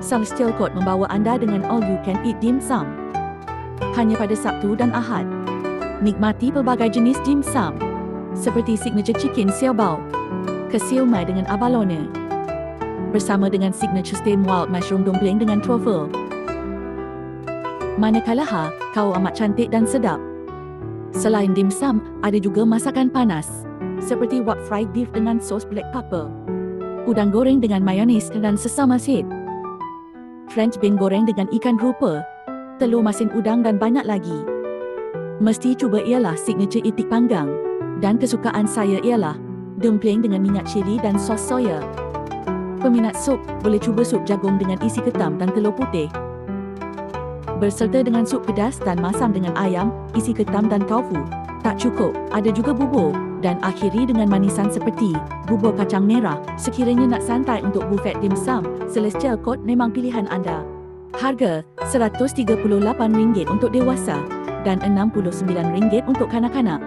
Celestial Court membawa anda dengan all you can eat dim sum. Hanya pada Sabtu dan Ahad. Nikmati pelbagai jenis dim sum seperti signature chicken xiao bao, ke siomai dengan abalone, bersama dengan signature steam wild mushroom dumpling dengan truffle. Manakala kau amat cantik dan sedap. Selain dim sum, ada juga masakan panas seperti wok fried beef dengan sos black pepper, udang goreng dengan mayonis dan sesama set, French bean goreng dengan ikan rupa, telur masin udang dan banyak lagi. Mesti cuba ialah signature itik panggang, dan kesukaan saya ialah dumpling dengan minyak cili dan sos soya. Peminat sup boleh cuba sup jagung dengan isi ketam dan telur putih, berserta dengan sup pedas dan masam dengan ayam, isi ketam dan tofu. Tak cukup, ada juga bubur, dan akhiri dengan manisan seperti bubur kacang merah. Sekiranya nak santai untuk buffet dim sum, Celestial Court memang pilihan anda. Harga RM138 untuk dewasa dan RM69 untuk kanak-kanak.